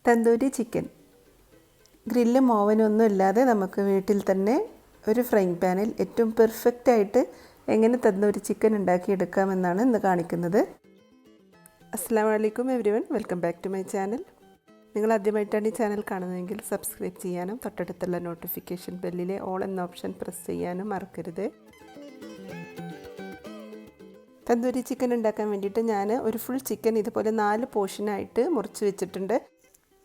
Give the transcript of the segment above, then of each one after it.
Tandoori chicken ഗ്രില്ലും ഓവനൊന്നും ഇല്ലാതെ നമുക്ക് വീട്ടിൽ തന്നെ ഒരു ഫ്രൈങ് പാനിൽ ഏറ്റവും പെർഫെക്റ്റായിട്ട് എങ്ങനെ തന്തൂരി ചിക്കൻ ഉണ്ടാക്കിയെടുക്കാമെന്നാണ് ഇന്ന് കാണിക്കുന്നത്. അസ്സലാമു അലൈക്കും everyone, welcome back to my channel. നിങ്ങൾ ആദ്യമായിട്ടാണ് ഈ ചാനൽ കാണുന്നതെങ്കിൽ സബ്സ്ക്രൈബ് ചെയ്യാനും തൊട്ടടുത്തുള്ള നോട്ടിഫിക്കേഷൻ ബെല്ലിലെ ഓൾ എന്ന ഓപ്ഷൻ പ്രസ് ചെയ്യാനും മറക്കരുത്. തന്തൂരി ചിക്കൻ ഉണ്ടാക്കാൻ വേണ്ടിയിട്ട് ഞാൻ ഒരു ഫുൾ ചിക്കൻ ഇതുപോലെ 4 പോർഷനായിട്ട് മുറിച്ച് വെച്ചിട്ടുണ്ട്.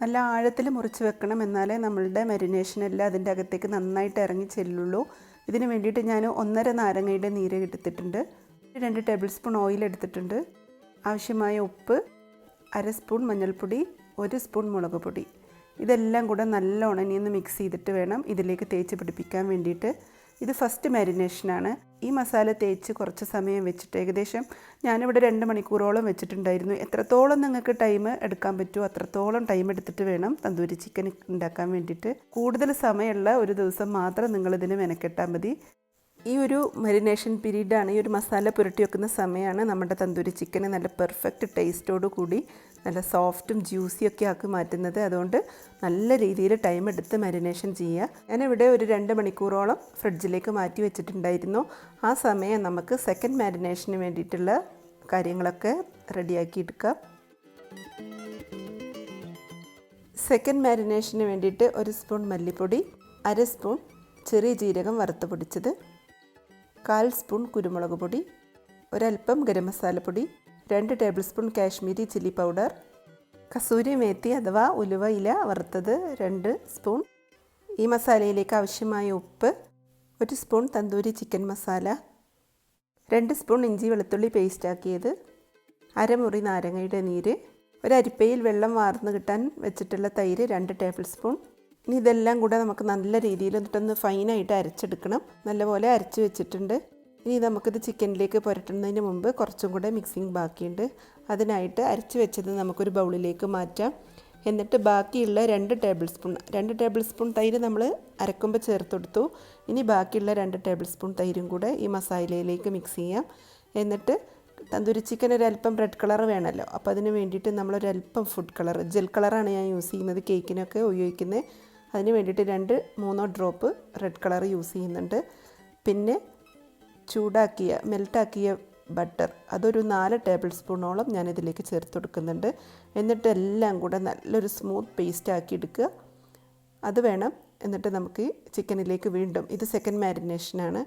നല്ല ആഴത്തിൽ മുറിച്ച് വെക്കണം, എന്നാലേ നമ്മളുടെ മരിനേഷനെല്ലാം അതിൻ്റെ അകത്തേക്ക് നന്നായിട്ട് ഇറങ്ങി ചെല്ലുള്ളൂ. ഇതിന് വേണ്ടിയിട്ട് ഞാൻ 1.5 നാരങ്ങയുടെ നീര് എടുത്തിട്ടുണ്ട്, 2 ടേബിൾ സ്പൂൺ ഓയിൽ എടുത്തിട്ടുണ്ട്, ആവശ്യമായ ഉപ്പ്, 1/2 സ്പൂൺ മഞ്ഞൾപ്പൊടി, 1 സ്പൂൺ മുളക് പൊടി. ഇതെല്ലാം കൂടെ നല്ലോണം ഇനി ഒന്ന് മിക്സ് ചെയ്തിട്ട് വേണം ഇതിലേക്ക് തേച്ച് പിടിപ്പിക്കാൻ വേണ്ടിയിട്ട്. ഇത് ഫസ്റ്റ് മാരിനേഷനാണ്. ഈ മസാല തേച്ച് കുറച്ച് സമയം വെച്ചിട്ട് ഏകദേശം ഞാനിവിടെ 2 മണിക്കൂറോളം വെച്ചിട്ടുണ്ടായിരുന്നു. എത്രത്തോളം നിങ്ങൾക്ക് ടൈം എടുക്കാൻ പറ്റുമോ അത്രത്തോളം ടൈം എടുത്തിട്ട് വേണം തന്തൂരി ചിക്കൻ ഉണ്ടാക്കാൻ വേണ്ടിയിട്ട്. കൂടുതൽ സമയമുള്ള ഒരു ദിവസം മാത്രം നിങ്ങളിതിന് മെനക്കെട്ടാൽ മതി. ഈ ഒരു മരിനേഷൻ പീരീഡാണ്, ഈ ഒരു മസാല പുരട്ടി വെക്കുന്ന സമയമാണ് നമ്മുടെ തന്തൂരി ചിക്കന് നല്ല പെർഫെക്റ്റ് ടേസ്റ്റോടു കൂടി നല്ല സോഫ്റ്റും ജ്യൂസിയൊക്കെ ആക്കി മാറ്റുന്നത്. അതുകൊണ്ട് നല്ല രീതിയിൽ ടൈം എടുത്ത് മാരിനേഷൻ ചെയ്യുക. ഞാനിവിടെ ഒരു 2 മണിക്കൂറോളം ഫ്രിഡ്ജിലേക്ക് മാറ്റി വെച്ചിട്ടുണ്ടായിരുന്നു. ആ സമയം നമുക്ക് സെക്കൻഡ് മാരിനേഷന് വേണ്ടിയിട്ടുള്ള കാര്യങ്ങളൊക്കെ റെഡിയാക്കി എടുക്കാം. സെക്കൻഡ് മാരിനേഷന് വേണ്ടിയിട്ട് 1 സ്പൂൺ മല്ലിപ്പൊടി, 1/2 സ്പൂൺ ചെറിയ ജീരകം വറുത്ത് പൊടിച്ചത്, 1/4 സ്പൂൺ കുരുമുളക് പൊടി, ഒരൽപ്പം ഗരം മസാലപ്പൊടി, 2 table spoon Kashmiri chilli powder, kasuri methi അഥവാ ഉലുവ ഇല വറുത്തത് 2 സ്പൂൺ. ഈ മസാലയിലേക്ക് ആവശ്യമായ ഉപ്പ്, 1 spoon tandoori chicken masala, 2 spoon ഇഞ്ചി വെളുത്തുള്ളി പേസ്റ്റ് ആക്കിയത്, 1/2 മുറി നാരങ്ങയുടെ നീര്, ഒരു അരിപ്പയിൽ വെള്ളം വാർന്ന് കിട്ടാൻ വെച്ചിട്ടുള്ള തൈര് 2 ടേബിൾ സ്പൂൺ. ഇനി ഇതെല്ലാം കൂടെ നമുക്ക് നല്ല രീതിയിൽ എന്നിട്ടൊന്ന് ഫൈനായിട്ട് അരച്ചെടുക്കണം. നല്ലപോലെ അരച്ച് വെച്ചിട്ടുണ്ട്. ഇനി നമുക്കിത് ചിക്കനിലേക്ക് പുരട്ടുന്നതിന് മുമ്പ് കുറച്ചും കൂടെ മിക്സിങ് ബാക്കിയുണ്ട്. അതിനായിട്ട് അരച്ച് വെച്ചത് നമുക്കൊരു ബൗളിലേക്ക് മാറ്റാം. എന്നിട്ട് ബാക്കിയുള്ള 2 ടേബിൾ സ്പൂൺ തൈര് നമ്മൾ അരക്കുമ്പോൾ ചേർത്ത് കൊടുത്തു. ഇനി ബാക്കിയുള്ള 2 ടേബിൾ സ്പൂൺ തൈരും കൂടെ ഈ മസാലയിലേക്ക് മിക്സ് ചെയ്യാം. എന്നിട്ട് തന്തൂരി ചിക്കൻ ഒരല്പം റെഡ് കളർ വേണമല്ലോ, അപ്പോൾ അതിന് വേണ്ടിയിട്ട് നമ്മളൊരല്പം ഫുഡ് കളർ, ജെൽ കളറാണ് ഞാൻ യൂസ് ചെയ്യുന്നത്, കേക്കിനൊക്കെ ഉപയോഗിക്കുന്നത്. അതിന് വേണ്ടിയിട്ട് 2-3 ഡ്രോപ്പ് റെഡ് കളർ യൂസ് ചെയ്യുന്നുണ്ട്. പിന്നെ ചൂടാക്കിയ മെൽട്ടാക്കിയ ബട്ടർ അതൊരു 4 ടേബിൾ സ്പൂണോളം ഞാനിതിലേക്ക് ചേർത്ത് കൊടുക്കുന്നുണ്ട്. എന്നിട്ട് എല്ലാം കൂടെ നല്ലൊരു സ്മൂത്ത് പേസ്റ്റ് ആക്കി എടുക്കുക. അത് വേണം. എന്നിട്ട് നമുക്ക് ചിക്കനിലേക്ക് വീണ്ടും, ഇത് സെക്കൻഡ് മാരിനേഷനാണ്,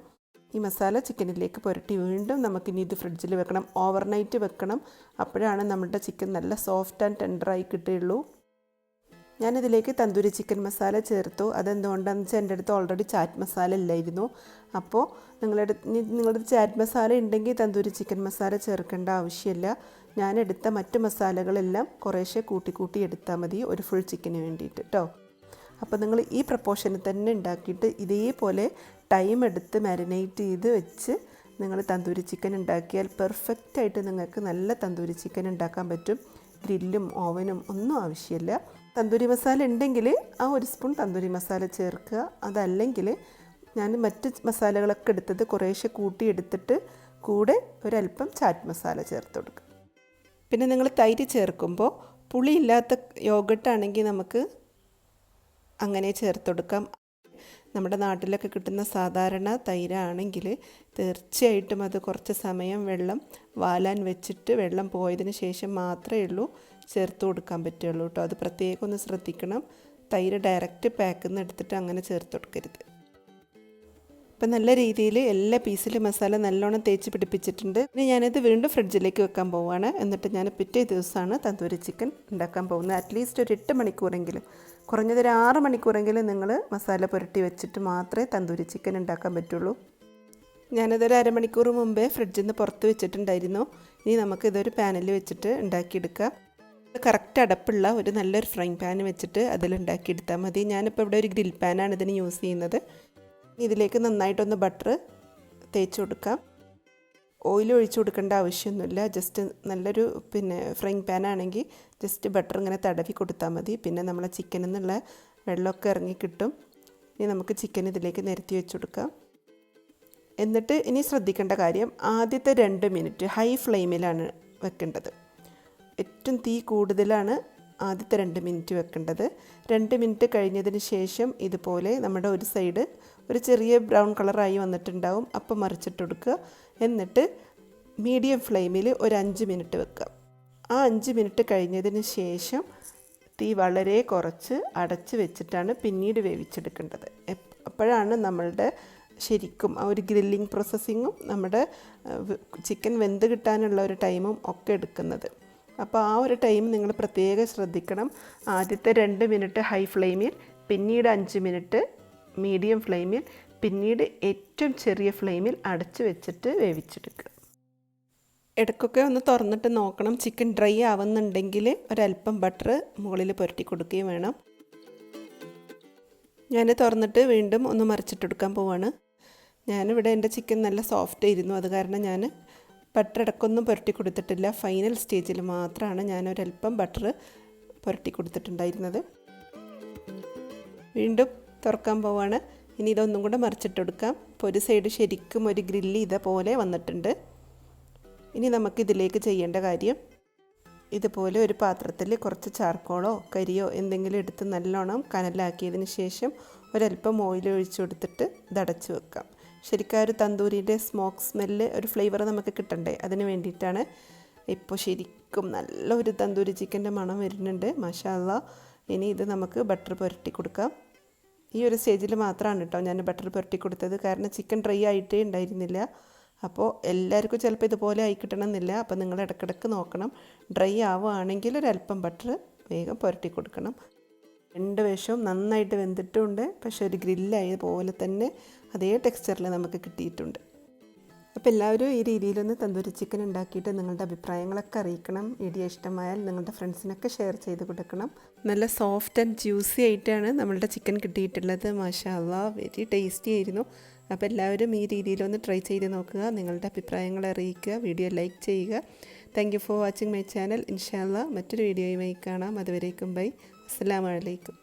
ഈ മസാല ചിക്കനിലേക്ക് പുരട്ടി വീണ്ടും നമുക്കിനി ഇത് ഫ്രിഡ്ജിൽ വെക്കണം. ഓവർനൈറ്റ് വെക്കണം. അപ്പോഴാണ് നമ്മുടെ ചിക്കൻ നല്ല സോഫ്റ്റ് ആൻഡ് ടെൻഡറായി കിട്ടുകയുള്ളൂ. ഞാനിതിലേക്ക് തന്തൂരി ചിക്കൻ മസാല ചേർത്തു. അതെന്തുകൊണ്ടാണെന്ന് വെച്ചാൽ എൻ്റെ അടുത്ത് ഓൾറെഡി ചാറ്റ് മസാല ഇല്ലായിരുന്നു. അപ്പോൾ നിങ്ങളുടെ ചാറ്റ് മസാല ഉണ്ടെങ്കിൽ തന്തൂരി ചിക്കൻ മസാല ചേർക്കേണ്ട ആവശ്യമില്ല. ഞാനെടുത്ത മറ്റ് മസാലകളെല്ലാം കുറേശ്ശെ കൂട്ടി എടുത്താൽ മതി ഒരു ഫുൾ ചിക്കന് വേണ്ടിയിട്ട് കേട്ടോ. അപ്പോൾ നിങ്ങൾ ഈ പ്രപ്പോർഷനിൽ തന്നെ ഉണ്ടാക്കിയിട്ട് ഇതേപോലെ ടൈം എടുത്ത് മാരിനേറ്റ് ചെയ്ത് വെച്ച് നിങ്ങൾ തന്തൂരി ചിക്കൻ ഉണ്ടാക്കിയാൽ പെർഫെക്റ്റായിട്ട് നിങ്ങൾക്ക് നല്ല തന്തൂരി ചിക്കൻ ഉണ്ടാക്കാൻ പറ്റും. ഗ്രില്ലും ഓവനും ഒന്നും ആവശ്യമില്ല. തന്തൂരി മസാല ഉണ്ടെങ്കിൽ ആ 1 സ്പൂൺ തന്തൂരി മസാല ചേർക്കുക. അതല്ലെങ്കിൽ ഞാൻ മറ്റ് മസാലകളൊക്കെ എടുത്തത് കുറേശ്ശെ കൂട്ടിയെടുത്തിട്ട് കൂടെ ഒരല്പം ചാറ്റ് മസാല ചേർത്ത് കൊടുക്കുക. പിന്നെ നിങ്ങൾ തൈര് ചേർക്കുമ്പോൾ പുളിയില്ലാത്ത യോഗട്ടാണെങ്കിൽ നമുക്ക് അങ്ങനെ ചേർത്ത് കൊടുക്കാം. നമ്മുടെ നാട്ടിലൊക്കെ കിട്ടുന്ന സാധാരണ തൈരാണെങ്കിൽ തീർച്ചയായിട്ടും അത് കുറച്ച് സമയം വെള്ളം വാലാൻ വെച്ചിട്ട് വെള്ളം പോയതിന് ശേഷം മാത്രമേ ഉള്ളൂ ചേർത്ത് കൊടുക്കാൻ പറ്റുള്ളൂ കേട്ടോ. അത് പ്രത്യേകം ഒന്ന് ശ്രദ്ധിക്കണം. തൈര് ഡയറക്റ്റ് പാക്കിൽ നിന്ന് എടുത്തിട്ട് അങ്ങനെ ചേർത്ത് കൊടുക്കരുത്. ഇപ്പം നല്ല രീതിയിൽ എല്ലാ പീസിലും മസാല നല്ലോണം തേച്ച് പിടിപ്പിച്ചിട്ടുണ്ട്. ഇനി ഞാനിത് വീണ്ടും ഫ്രിഡ്ജിലേക്ക് വെക്കാൻ പോവുകയാണ്. എന്നിട്ട് ഞാൻ പിറ്റേ ദിവസമാണ് തന്തൂരി ചിക്കൻ ഉണ്ടാക്കാൻ പോകുന്നത്. അറ്റ്ലീസ്റ്റ് ഒരു 8 മണിക്കൂറെങ്കിലും, കുറഞ്ഞത് ഒരു 6 മണിക്കൂറെങ്കിലും നിങ്ങൾ മസാല പുരട്ടി വെച്ചിട്ട് മാത്രമേ തന്തൂരി ചിക്കൻ ഉണ്ടാക്കാൻ പറ്റുള്ളൂ. ഞാനിതൊരു 1/2 മണിക്കൂർ മുമ്പേ ഫ്രിഡ്ജിൽ നിന്ന് പുറത്ത് വെച്ചിട്ടുണ്ടായിരുന്നു. ഇനി നമുക്കിതൊരു പാനിൽ വെച്ചിട്ട് ഉണ്ടാക്കിയെടുക്കാം. കറക്റ്റ് അടപ്പുള്ള ഒരു നല്ലൊരു ഫ്രൈങ് പാൻ വെച്ചിട്ട് അതിലുണ്ടാക്കിയെടുത്താൽ മതി. ഞാനിപ്പോൾ ഇവിടെ ഒരു ഗ്രിൽ പാനാണ് ഇതിന് യൂസ് ചെയ്യുന്നത്. ഇതിലേക്ക് നന്നായിട്ടൊന്ന് ബട്ടർ തേച്ച് കൊടുക്കാം. ഓയിൽ ഒഴിച്ചു കൊടുക്കേണ്ട ആവശ്യമൊന്നുമില്ല. ജസ്റ്റ് നല്ലൊരു ഫ്രൈങ് പാൻ ആണെങ്കിൽ ജസ്റ്റ് ബട്ടർ ഇങ്ങനെ തടവി കൊടുത്താൽ മതി. പിന്നെ നമ്മളെ ചിക്കനിൽ നിന്നുള്ള വെള്ളമൊക്കെ ഇറങ്ങി കിട്ടും. ഇനി നമുക്ക് ചിക്കൻ ഇതിലേക്ക് നിരത്തി വെച്ച് കൊടുക്കാം. എന്നിട്ട് ഇനി ശ്രദ്ധിക്കേണ്ട കാര്യം, ആദ്യത്തെ 2 മിനിറ്റ് ഹൈ ഫ്ലെയിമിലാണ് വെക്കേണ്ടത്. ഏറ്റവും തീ കൂടുതലാണ് ആദ്യത്തെ 2 മിനിറ്റ് വെക്കേണ്ടത്. 2 മിനിറ്റ് കഴിഞ്ഞതിന് ശേഷം ഇതുപോലെ നമ്മുടെ ഒരു സൈഡ് ഒരു ചെറിയ ബ്രൗൺ കളറായി വന്നിട്ടുണ്ടാവും. അപ്പോൾ മറിച്ചിട്ട് കൊടുക്കുക. എന്നിട്ട് മീഡിയം ഫ്ലെയിമിൽ ഒരു 5 മിനിറ്റ് വെക്കുക. ആ 5 മിനിറ്റ് കഴിഞ്ഞതിന് ശേഷം തീ വളരെ കുറച്ച് അടച്ച് വെച്ചിട്ടാണ് പിന്നീട് വേവിച്ചെടുക്കേണ്ടത്. അപ്പോഴാണ് നമ്മളുടെ ശരിക്കും ആ ഒരു ഗ്രില്ലിംഗ് പ്രോസസ്സിങ്ങും നമ്മുടെ ചിക്കൻ വെന്ത് കിട്ടാനുള്ള ഒരു ടൈമും ഒക്കെ എടുക്കുന്നത്. അപ്പോൾ ആ ഒരു ടൈം നിങ്ങൾ പ്രത്യേകം ശ്രദ്ധിക്കണം. ആദ്യത്തെ 2 മിനിറ്റ് ഹൈ ഫ്ലെയിമിൽ, പിന്നീട് 5 മിനിറ്റ് മീഡിയം ഫ്ലെയിമിൽ, പിന്നീട് ഏറ്റവും ചെറിയ ഫ്ലെയിമിൽ അടച്ച് വെച്ചിട്ട് വേവിച്ചെടുക്കുക. ഇടയ്ക്കൊക്കെ ഒന്ന് തുറന്നിട്ട് നോക്കണം. ചിക്കൻ ഡ്രൈ ആവുന്നുണ്ടെങ്കിൽ ഒരല്പം ബട്ടർ മുകളിൽ പുരട്ടി കൊടുക്കുകയും വേണം. ഞാൻ തുറന്നിട്ട് വീണ്ടും ഒന്ന് മറിച്ചിട്ടെടുക്കാൻ പോവാണ്. ഞാനിവിടെ എൻ്റെ ചിക്കൻ നല്ല സോഫ്റ്റ് ആയിരുന്നു, അത് കാരണം ഞാൻ ബട്ടർ ഇടയ്ക്കൊന്നും പുരട്ടി കൊടുത്തിട്ടില്ല. ഫൈനൽ സ്റ്റേജിൽ മാത്രമാണ് ഞാനൊരല്പം ബട്ടർ പുരട്ടി കൊടുത്തിട്ടുണ്ടായിരുന്നത്. വീണ്ടും തുറക്കാൻ പോവാണ്. ഇനി ഇതൊന്നും കൂടെ മറിച്ചിട്ടെടുക്കാം. ഇപ്പോൾ ഒരു സൈഡ് ശരിക്കും ഒരു ഗ്രില്ല് ഇതേപോലെ വന്നിട്ടുണ്ട്. ഇനി നമുക്കിതിലേക്ക് ചെയ്യേണ്ട കാര്യം, ഇതുപോലെ ഒരു പാത്രത്തിൽ കുറച്ച് ചാർക്കോളോ കരിയോ എന്തെങ്കിലും എടുത്ത് നല്ലോണം കനലാക്കിയതിന് ശേഷം ഒരല്പം ഓയിൽ ഒഴിച്ചു കൊടുത്തിട്ട് ഇതടച്ച് വെക്കാം. ശരിക്കും ഒരു തന്തൂരിയുടെ സ്മോക്ക് സ്മെല്ല്, ഒരു ഫ്ലേവർ നമുക്ക് കിട്ടണ്ടേ, അതിന് വേണ്ടിയിട്ടാണ്. ഇപ്പോൾ ശരിക്കും നല്ലൊരു തന്തൂരി ചിക്കൻ്റെ മണം വരുന്നുണ്ട്, മാഷാ അല്ലാ. ഇനി ഇത് നമുക്ക് ബട്ടർ പുരട്ടി കൊടുക്കാം. ഈ ഒരു സ്റ്റേജിൽ മാത്രമാണ് കേട്ടോ ഞാൻ ബട്ടർ പുരട്ടി കൊടുത്തത്, കാരണം ചിക്കൻ ഡ്രൈ ആയിട്ടേ ഉണ്ടായിരുന്നില്ല. അപ്പോൾ എല്ലാവർക്കും ചിലപ്പോൾ ഇതുപോലെ ആയി കിട്ടണമെന്നില്ല. അപ്പോൾ നിങ്ങൾ ഇടയ്ക്കിടയ്ക്ക് നോക്കണം. ഡ്രൈ ആവുകയാണെങ്കിൽ ഒരല്പം ബട്ടർ വേഗം പുരട്ടി കൊടുക്കണം. 2 വശവും നന്നായിട്ട് വെന്തിട്ടുമുണ്ട്, പക്ഷേ ഒരു ഗ്രില്ലായ പോലെ തന്നെ അതേ ടെക്സ്ചറിൽ നമുക്ക് കിട്ടിയിട്ടുണ്ട്. അപ്പോൾ എല്ലാവരും ഈ രീതിയിലൊന്ന് തന്തൂരി ചിക്കൻ ഉണ്ടാക്കിയിട്ട് നിങ്ങളുടെ അഭിപ്രായങ്ങളൊക്കെ അറിയിക്കണം. വീഡിയോ ഇഷ്ടമായാൽ നിങ്ങളുടെ ഫ്രണ്ട്സിനൊക്കെ ഷെയർ ചെയ്ത് കൊടുക്കണം. നല്ല സോഫ്റ്റ് ആൻഡ് ജ്യൂസി ആയിട്ടാണ് നമ്മളുടെ ചിക്കൻ കിട്ടിയിട്ടുള്ളത്. മാഷാ അല്ലാ, വെരി ടേസ്റ്റി ആയിരുന്നു. അപ്പോൾ എല്ലാവരും ഈ രീതിയിലൊന്ന് ട്രൈ ചെയ്ത് നോക്കുക. നിങ്ങളുടെ അഭിപ്രായങ്ങൾ അറിയിക്കുക. വീഡിയോ ലൈക്ക് ചെയ്യുക. Thank you for watching my channel. ഇൻഷാ അല്ലാ മറ്റൊരു വീഡിയോയുമായി കാണാം. അതുവരേക്കും ബൈ. അസ്സലാമു അലൈക്കും.